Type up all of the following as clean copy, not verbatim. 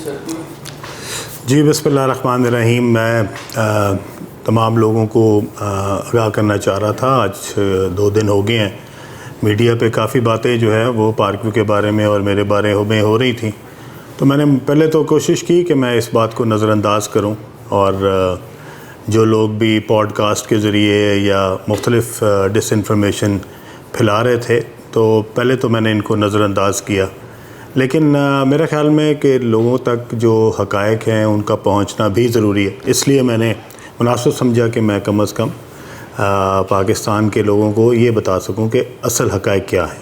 जी बिस्मिल्लाहिर्रहमानिर्रहीम। मैं तमाम लोगों को आगाह करना चाह रहा था। आज 2 दिन हो गए हैं, मीडिया पे काफ़ी बातें जो है वो पार्क व्यू के बारे में और मेरे बारे में हो रही थी। तो मैंने पहले तो कोशिश की कि मैं इस बात को नज़रअंदाज करूं, और जो लोग भी पॉडकास्ट के ज़रिए या मुख्तलिफ डिसइंफॉर्मेशन फैला रहे थे, तो पहले तो मैंने इनको नज़रअंदाज किया। लेकिन मेरे ख़्याल में कि लोगों तक जो हक़ाइक़ हैं उनका पहुंचना भी ज़रूरी है। इसलिए मैंने मुनासिब समझा कि मैं कम अज़ कम पाकिस्तान के लोगों को ये बता सकूं कि असल हक़ाइक़ क्या है।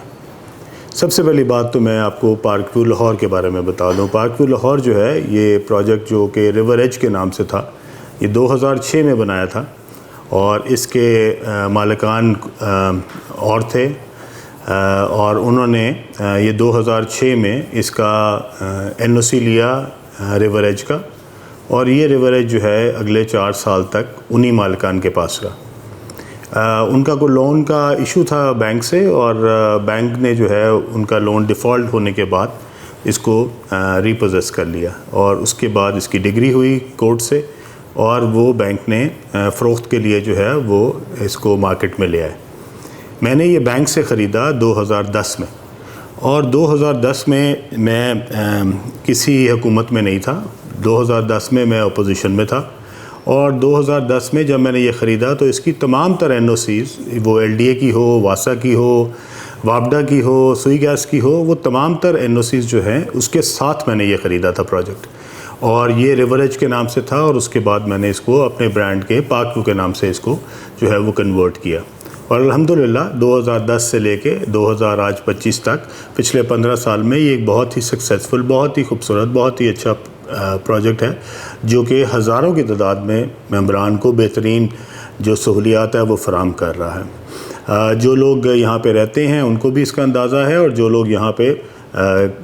सबसे पहली बात तो मैं आपको पार्क व्यू लाहौर के बारे में बता दूं। पार्क व्यू लाहौर जो है, ये प्रोजेक्ट जो कि रिवर एज के नाम से था, ये 2006 में बनाया था, और इसके मालिकान और थे, और उन्होंने ये 2006 में इसका NOC लिया रिवर एज का, और ये रिवर एज जो है अगले 4 साल तक उन्हीं मालिकान के पास रहा। उनका कोई लोन का इशू था बैंक से, और बैंक ने जो है उनका लोन डिफ़ॉल्ट होने के बाद इसको रीपोजेस कर लिया, और उसके बाद इसकी डिग्री हुई कोर्ट से, और वो बैंक ने फ़रोख्त के लिए जो है वो इसको मार्केट में ले आए। मैंने ये बैंक से ख़रीदा 2010 में, और 2010 में मैं किसी हुकूमत में नहीं था। 2010 में मैं अपोजिशन में था, और 2010 में जब मैंने ये ख़रीदा तो इसकी तमाम तर NOCs, वो LDA की हो, वासा की हो, वापडा की हो, सुई गैस की हो, वो तमाम तर NOCs जो हैं उसके साथ मैंने ये ख़रीदा था प्रोजेक्ट। और ये रिवर एज के नाम से था, और उसके बाद मैंने इसको अपने ब्रांड के पार्क व्यू के नाम से इसको जो है वो कन्वर्ट किया। और अल्हम्दुलिल्लाह 2010 से लेके 2025 तक, पिछले 15 साल में ये एक बहुत ही सक्सेसफुल, बहुत ही खूबसूरत, बहुत ही अच्छा प्रोजेक्ट है, जो कि हज़ारों की तादाद में मेंबरान को बेहतरीन जो सहूलियात है वो फ़राहम कर रहा है। जो लोग यहाँ पे रहते हैं उनको भी इसका अंदाज़ा है, और जो लोग यहाँ पे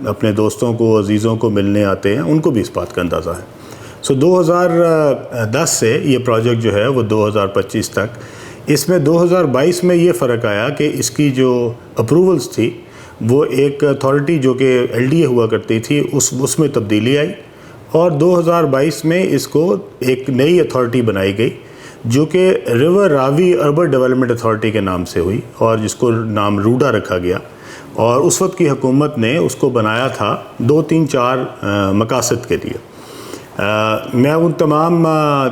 अपने दोस्तों को, अजीज़ों को मिलने आते हैं उनको भी इस बात का अंदाज़ा है। 2010 से ये प्रोजेक्ट जो है वो 2025 तक, इसमें 2022 में ये फ़र्क आया कि इसकी जो अप्रूवल्स थी वो एक अथॉरिटी जो कि LDA हुआ करती थी उसमें तब्दीली आई, और 2022 में इसको एक नई अथॉरिटी बनाई गई जो कि river Ravi urban development authority के नाम से हुई, और जिसको नाम रूडा रखा गया। और उस वक्त की हुकूमत ने उसको बनाया था 2-3-4 मकासद के लिए। मैं उन तमाम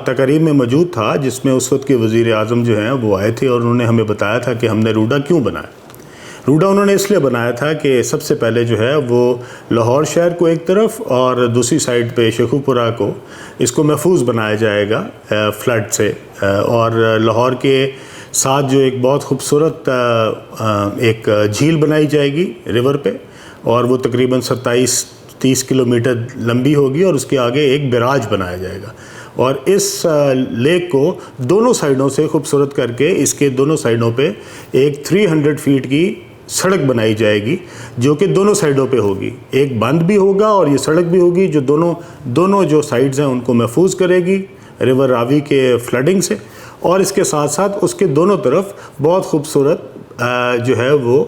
तकरीब में मौजूद था जिसमें उस वक्त के वज़ीर आज़म जो हैं वो आए थे, और उन्होंने हमें बताया था कि हमने रूडा क्यों बनाया। रूडा उन्होंने इसलिए बनाया था कि सबसे पहले जो है वो लाहौर शहर को एक तरफ, और दूसरी साइड पे शेखुपुरा को, इसको महफूज बनाया जाएगा फ्लड से, और लाहौर के साथ जो एक बहुत खूबसूरत एक झील बनाई जाएगी रिवर पे, और वो तकरीबन 27-30 किलोमीटर लंबी होगी, और उसके आगे एक बैराज बनाया जाएगा, और इस लेक को दोनों साइडों से खूबसूरत करके इसके दोनों साइडों पे एक 300 फीट की सड़क बनाई जाएगी, जो कि दोनों साइडों पे होगी। एक बंद भी होगा और ये सड़क भी होगी, जो दोनों जो साइड्स हैं उनको महफूज करेगी रिवर रावी के फ्लडिंग से, और इसके साथ साथ उसके दोनों तरफ बहुत खूबसूरत जो है वो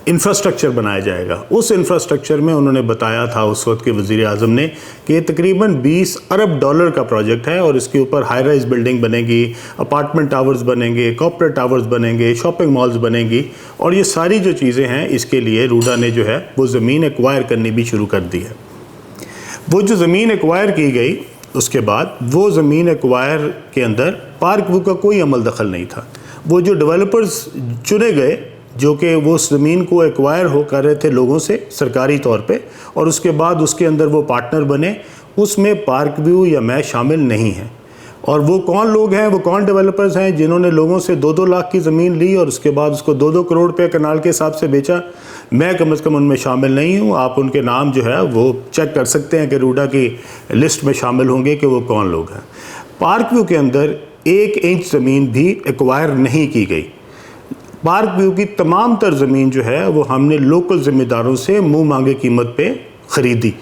इंफ्रास्ट्रक्चर बनाया जाएगा। उस इंफ्रास्ट्रक्चर में उन्होंने बताया था उस वक्त के वज़ीर आज़म ने कि तकरीबन $20 अरब का प्रोजेक्ट है, और इसके ऊपर हाई राइज बिल्डिंग बनेगी, अपार्टमेंट टावर्स बनेंगे, कॉर्पोरेट टावर्स बनेंगे, शॉपिंग मॉल्स बनेंगी, और ये सारी जो चीज़ें हैं इसके लिए रूडा ने जो है वो ज़मीन एक्वायर करनी भी शुरू कर दी है। वो जो ज़मीन एक्वायर की गई, उसके बाद वो ज़मीन एक्वायर के अंदर पार्क व्यू का कोई अमल दखल नहीं था। वो जो डेवलपर्स चुने गए जो कि वो ज़मीन को एक्वायर हो कर रहे थे लोगों से सरकारी तौर पे, और उसके बाद उसके अंदर वो पार्टनर बने, उसमें पार्क व्यू या मैं शामिल नहीं हैं। और वो कौन लोग हैं, वो कौन डेवलपर्स हैं जिन्होंने लोगों से 2-2 लाख की ज़मीन ली और उसके बाद उसको 2-2 करोड़ रुपये कनाल के हिसाब से बेचा? मैं कम अज़ कम उनमें शामिल नहीं हूँ। आप उनके नाम जो है वो चेक कर सकते हैं कि रूडा की लिस्ट में शामिल होंगे कि वो कौन लोग हैं। पार्क व्यू के अंदर 1 इंच ज़मीन भी एक्वायर नहीं की गई। पार्क व्यू की तमाम तर ज़मीन जो है वो हमने लोकल ज़िम्मेदारों से मुँह मांगे कीमत पे ख़रीदी।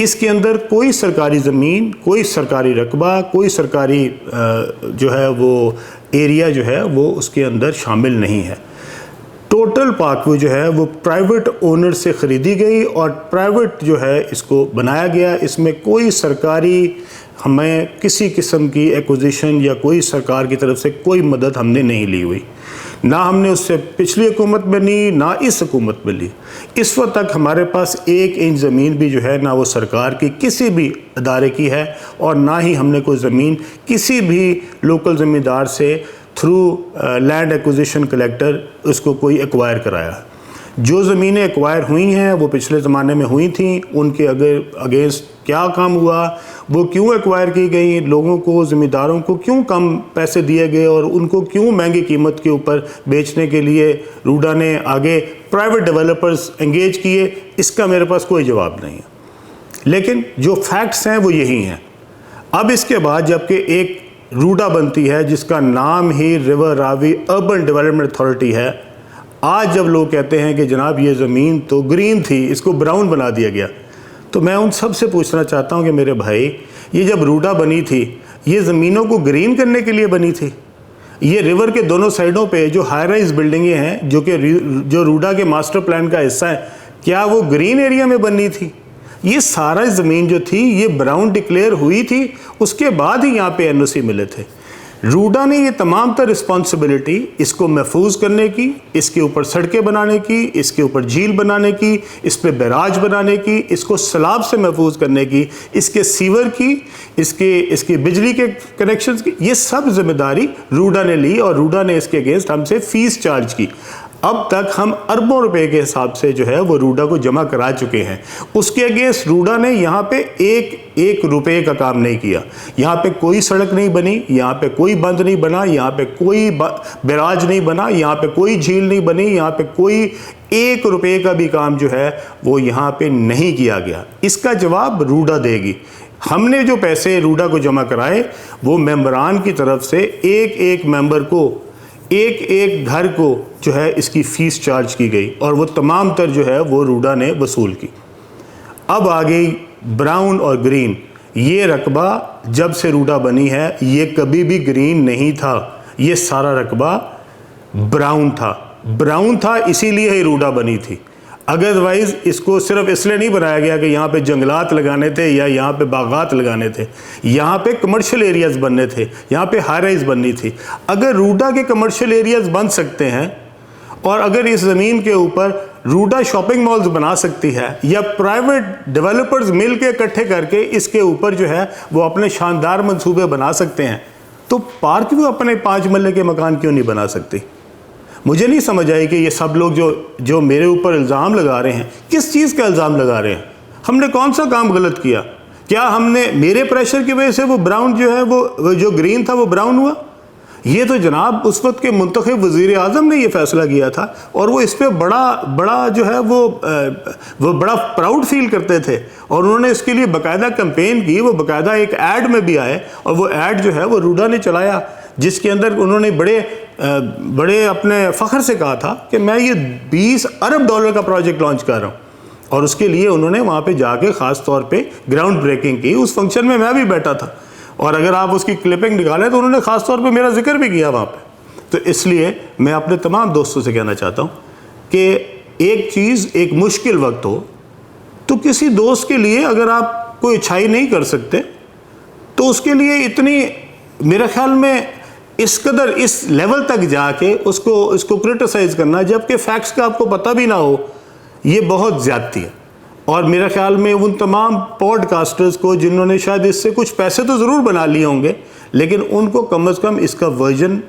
इसके अंदर कोई सरकारी ज़मीन, कोई सरकारी रकबा, कोई सरकारी जो है वो एरिया जो है वो उसके अंदर शामिल नहीं है। टोटल पार्कव्यू जो है वो प्राइवेट ओनर से ख़रीदी गई और प्राइवेट जो है इसको बनाया गया। इसमें कोई सरकारी हमें किसी किस्म की एक्विजिशन या कोई सरकार की तरफ से कोई मदद हमने नहीं ली हुई, ना हमने उससे पिछली हुकूमत में ली, ना इस हुकूमत में ली। इस वक्त तक हमारे पास 1 इंच ज़मीन भी जो है ना वो सरकार की किसी भी अदारे की है और ना ही हमने कोई ज़मीन किसी भी लोकल ज़मींदार से थ्रू लैंड एक्विजिशन कलेक्टर उसको कोई एक्वायर कराया। जो ज़मीनें एक्वायर हुई हैं वो पिछले ज़माने में हुई थी, उनके अगेंस्ट क्या काम हुआ, वो क्यों एक्वायर की गई, लोगों को ज़मींदारों को क्यों कम पैसे दिए गए और उनको क्यों महंगी कीमत के ऊपर बेचने के लिए रूडा ने आगे प्राइवेट डेवलपर्स एंगेज किए, इसका मेरे पास कोई जवाब नहीं है। लेकिन जो फैक्ट्स हैं वो यही हैं। अब इसके बाद जबकि एक रूडा बनती है जिसका नाम ही river Ravi urban development authority है, आज जब लोग कहते हैं कि जनाब ये ज़मीन तो ग्रीन थी, इसको ब्राउन बना दिया गया, तो मैं उन सब से पूछना चाहता हूं कि मेरे भाई, ये जब रूडा बनी थी ये ज़मीनों को ग्रीन करने के लिए बनी थी? ये रिवर के दोनों साइडों पे जो हाई राइज बिल्डिंगें हैं जो रूडा के मास्टर प्लान का हिस्सा है, क्या वो ग्रीन एरिया में बननी थी? ये सारा ज़मीन जो थी ये ब्राउन डिक्लेयर हुई थी, उसके बाद ही यहाँ पे एनओसी मिले थे। रूडा ने ये तमाम तर रिस्पॉन्सिबिलिटी इसको महफूज करने की, इसके ऊपर सड़कें बनाने की, इसके ऊपर झील बनाने की, इस पे बैराज बनाने की, इसको सैलाब से महफूज करने की, इसके सीवर की, इसकी बिजली के कनेक्शंस की, ये सब जिम्मेदारी रूडा ने ली और रूडा ने इसके अगेंस्ट हमसे फ़ीस चार्ज की। अब तक हम अरबों रुपए के हिसाब से जो है वो रूडा को जमा करा चुके हैं। उसके अगेंस्ट रूडा ने यहाँ पे एक रुपए का काम नहीं किया। यहाँ पे कोई सड़क नहीं बनी, यहाँ पे कोई बंद नहीं बना, यहाँ पे कोई बैराज नहीं बना, यहाँ पे कोई झील नहीं बनी, यहाँ पे कोई 1 रुपए का भी काम जो है वो यहाँ पे नहीं किया गया। इसका जवाब रूडा देगी। हमने जो पैसे रूडा को जमा कराए वो मेंबरान की तरफ से एक मेंबर को, एक घर को जो है इसकी फ़ीस चार्ज की गई और वो तमाम तर जो है वो रूडा ने वसूल की। अब आ गई ब्राउन और ग्रीन। ये रकबा जब से रूडा बनी है ये कभी भी ग्रीन नहीं था, ये सारा रकबा ब्राउन था, इसीलिए ही रूडा बनी थी। अदरवाइज़ इसको सिर्फ इसलिए नहीं बनाया गया कि यहाँ पे जंगलात लगाने थे या यहाँ पे बागात लगाने थे, यहाँ पे कमर्शियल एरियाज़ बनने थे, यहाँ पे हाई राइज बननी थी। अगर रूडा के कमर्शियल एरियाज़ बन सकते हैं और अगर इस ज़मीन के ऊपर रूडा शॉपिंग मॉल्स बना सकती है या प्राइवेट डेवलपर्स मिल के इकट्ठे करके इसके ऊपर जो है वो अपने शानदार मंसूबे बना सकते हैं, तो पार्कव्यू अपने 5 मरले के मकान क्यों नहीं बना सकती? मुझे नहीं समझ आई कि ये सब लोग जो मेरे ऊपर इल्ज़ाम लगा रहे हैं, किस चीज़ का इल्ज़ाम लगा रहे हैं? हमने कौन सा काम गलत किया? क्या हमने मेरे प्रेशर की वजह से वो ब्राउन जो है वो जो ग्रीन था वो ब्राउन हुआ? ये तो जनाब उस वक्त के मुंतखब वज़ीर आज़म ने ये फ़ैसला किया था और वो इस पर बड़ा जो है वो बड़ा प्राउड फील करते थे और उन्होंने इसके लिए बाकायदा कैंपेन की। वो बाकायदा एक ऐड में भी आए और वो ऐड जो है वो रूडा ने चलाया, जिसके अंदर उन्होंने बड़े अपने फ़ख्र से कहा था कि मैं ये $20 अरब का प्रोजेक्ट लॉन्च कर रहा हूँ। और उसके लिए उन्होंने वहाँ पे जाके ख़ास तौर पे ग्राउंड ब्रेकिंग की। उस फंक्शन में मैं भी बैठा था और अगर आप उसकी क्लिपिंग निकालें तो उन्होंने ख़ास तौर पे मेरा जिक्र भी किया वहाँ पे। तो इसलिए मैं अपने तमाम दोस्तों से कहना चाहता हूँ कि एक चीज़ एक मुश्किल वक्त हो तो किसी दोस्त के लिए अगर आप कोई अच्छाई नहीं कर सकते तो उसके लिए इतनी, मेरे ख्याल में इस कदर इस लेवल तक जाके उसको क्रिटिसाइज़ करना जबकि फैक्ट्स का आपको पता भी ना हो, ये बहुत ज़्यादती है। और मेरे ख्याल में उन तमाम पॉडकास्टर्स को जिन्होंने शायद इससे कुछ पैसे तो ज़रूर बना लिए होंगे, लेकिन उनको कम अज़ कम इसका वर्जन,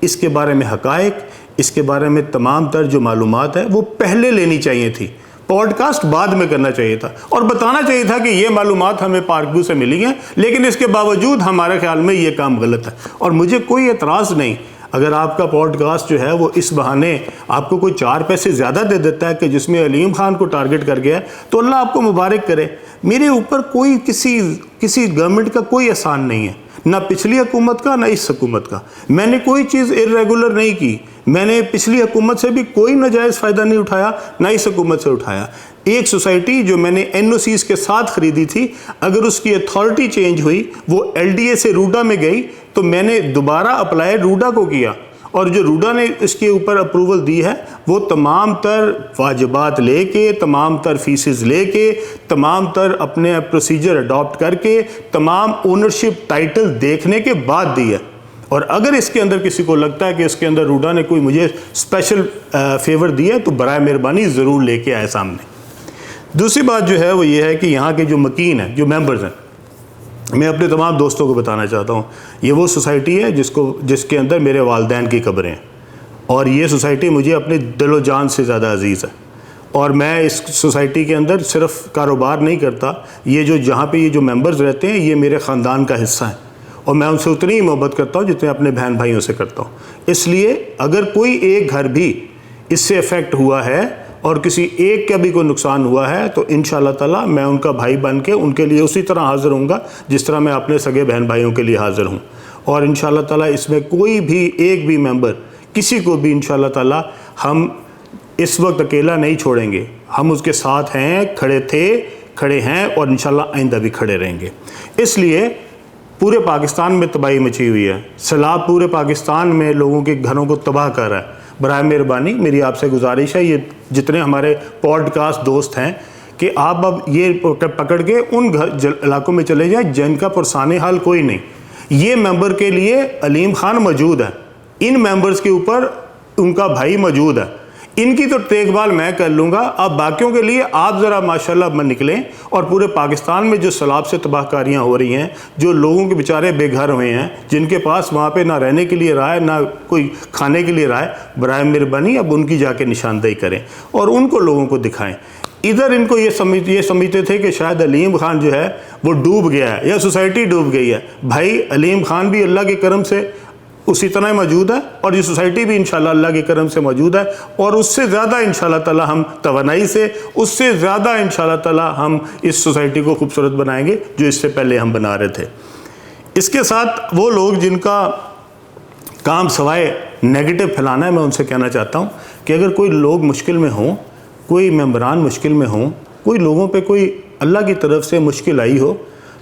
इसके बारे में हक़ाइक़, इसके बारे में तमाम तर जो मालूमात है वो पहले लेनी चाहिए थी। पॉडकास्ट बाद में करना चाहिए था और बताना चाहिए था कि ये मालूमात हमें पार्कव्यू से मिली हैं, लेकिन इसके बावजूद हमारे ख्याल में ये काम गलत है। और मुझे कोई एतराज़ नहीं अगर आपका पॉडकास्ट जो है वो इस बहाने आपको कोई 4 पैसे ज़्यादा दे देता है कि जिसमें अलीम खान को टारगेट कर गया, तो अल्लाह आपको मुबारक करे। मेरे ऊपर कोई किसी गवर्नमेंट का कोई एहसान नहीं है, ना पिछली हुकूमत का ना इस हुकूमत का। मैंने कोई चीज़ इर्रेगुलर नहीं की, मैंने पिछली हुकूमत से भी कोई नाजायज़ फ़ायदा नहीं उठाया, ना इस हुकूमत से उठाया। एक सोसाइटी जो मैंने एनओसीज के साथ ख़रीदी थी, अगर उसकी अथॉरिटी चेंज हुई, वो एलडीए से रूडा में गई, तो मैंने दोबारा अप्लाई रूडा को किया और जो रूडा ने इसके ऊपर अप्रूवल दी है वो तमाम तर वाजिबात लेके, तमाम तर फीसेस लेके, तमाम तर अपने प्रोसीजर अडॉप्ट करके, तमाम ओनरशिप टाइटल देखने के बाद दी है। और अगर इसके अंदर किसी को लगता है कि इसके अंदर रूडा ने कोई मुझे स्पेशल फेवर दिया तो बराए मेहरबानी ज़रूर लेके आए सामने। दूसरी बात जो है वो ये है कि यहाँ के जो मकीन हैं, जो मेंबर्स हैं, मैं अपने तमाम दोस्तों को बताना चाहता हूँ, ये वो सोसाइटी है जिसके अंदर मेरे वालिदैन की कब्रें हैं और ये सोसाइटी मुझे अपने दिलो जान से ज़्यादा अजीज़ है। और मैं इस सोसाइटी के अंदर सिर्फ कारोबार नहीं करता, ये जो जहाँ पे ये जो मेंबर्स रहते हैं ये मेरे ख़ानदान का हिस्सा है और मैं उनसे उतनी ही मोहब्बत करता हूँ जितने अपने बहन भाइयों से करता हूँ। इसलिए अगर कोई एक घर भी इससे अफेक्ट हुआ है और किसी एक का भी कोई नुकसान हुआ है तो इंशाअल्लाह ताला मैं उनका भाई बन के उनके लिए उसी तरह हाज़िर होऊंगा जिस तरह मैं अपने सगे बहन भाइयों के लिए हाज़िर हूँ। और इंशाअल्लाह ताला इसमें कोई भी एक भी मेंबर किसी को भी इंशाअल्लाह ताला हम इस वक्त अकेला नहीं छोड़ेंगे। हम उसके साथ हैं, खड़े थे, खड़े हैं और इंशाअल्लाह आइंदा भी खड़े रहेंगे। इसलिए पूरे पाकिस्तान में तबाही मची हुई है, सैलाब पूरे पाकिस्तान में लोगों के घरों को तबाह कर रहा है। बराए मेहरबानी मेरी आपसे गुजारिश है, ये जितने हमारे पॉडकास्ट दोस्त हैं कि आप अब ये पकड़ के उन इलाकों में चले जाएं जिनका पुरसाने हाल कोई नहीं। ये मेंबर के लिए अलीम खान मौजूद है, इन मेंबर्स के ऊपर उनका भाई मौजूद है, इनकी तो देखभाल मैं कर लूँगा। अब बाकियों के लिए आप ज़रा माशाल्लाह में निकलें और पूरे पाकिस्तान में जो सैलाब से तबाहकारियाँ हो रही हैं, जो लोगों के बेचारे बेघर हुए हैं, जिनके पास वहाँ पे ना रहने के लिए रहा है ना कोई खाने के लिए रहा है, बराए मेहरबानी अब उनकी जाके निशानदेही करें और उनको लोगों को दिखाएँ। इधर इनको ये समझते थे कि शायद अलीम खान जो है वो डूब गया है या सोसाइटी डूब गई है। भाई अलीम खान भी अल्लाह के करम से उसी तरह मौजूद है और ये सोसाइटी भी इंशाल्लाह अल्लाह के करम से मौजूद है और उससे ज़्यादा इंशाल्लाह ताला हम तवानाई से, उससे ज़्यादा इंशाल्लाह ताला हम इस सोसाइटी को खूबसूरत बनाएंगे जो इससे पहले हम बना रहे थे। इसके साथ वो लोग जिनका काम सवाए नेगेटिव फैलाना है, मैं उनसे कहना चाहता हूँ कि अगर कोई लोग मुश्किल में हों, कोई मेंबरान मुश्किल में हों, कोई लोगों पे कोई अल्लाह की तरफ से मुश्किल आई हो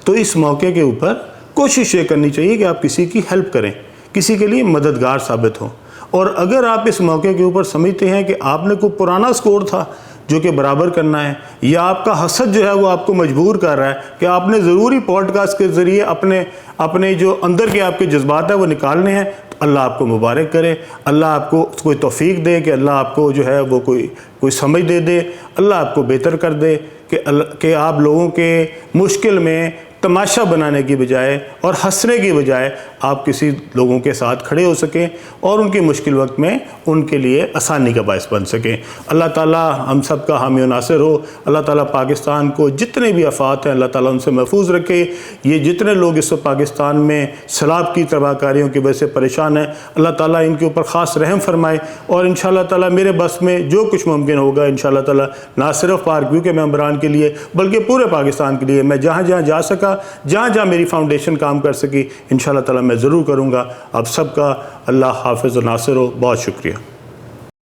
तो इस मौके के ऊपर कोशिश ये करनी चाहिए कि आप किसी की हेल्प करें, किसी के लिए मददगार साबित हो। और अगर आप इस मौके के ऊपर समझते हैं कि आपने कोई पुराना स्कोर था जो कि बराबर करना है या आपका हसद जो है वो आपको मजबूर कर रहा है कि आपने ज़रूरी पॉडकास्ट के ज़रिए अपने जो अंदर के आपके जज्बात है वो निकालने हैं, तो अल्लाह आपको मुबारक करे, अल्लाह आपको कोई तौफीक दे कि अल्लाह आपको जो है वो कोई समझ दे, अल्लाह आपको बेहतर कर दे कि आप लोगों के मुश्किल में तमाशा बनाने की बजाय और हंसने की बजाय आप किसी लोगों के साथ खड़े हो सकें और उनके मुश्किल वक्त में उनके लिए आसानी का बायस बन सकें। अल्लाह ताला हम सब का हामी नासिर हो। अल्लाह ताला पाकिस्तान को जितने भी आफात हैं अल्लाह ताला उनसे महफूज रखे। ये जितने लोग इस वक्त पाकिस्तान में सैलाब की तबाहकारियों की वजह से परेशान हैं, अल्लाह ताला इनके ऊपर ख़ास रहम फरमाए और इंशाअल्लाह ताला मेरे बस में जो कुछ मुमकिन होगा इंशाअल्लाह ताला ना सिर्फ पार्क व्यू के मेंबरान के लिए बल्कि पूरे पाकिस्तान के लिए मैं जहाँ जहाँ जा सका, जहाँ जहाँ मेरी फाउंडेशन काम कर सकी, इंशाअल्लाह ताला मैं ज़रूर करूँगा। आप सबका अल्लाह हाफ़िज़ व नासिर हो। बहुत शुक्रिया।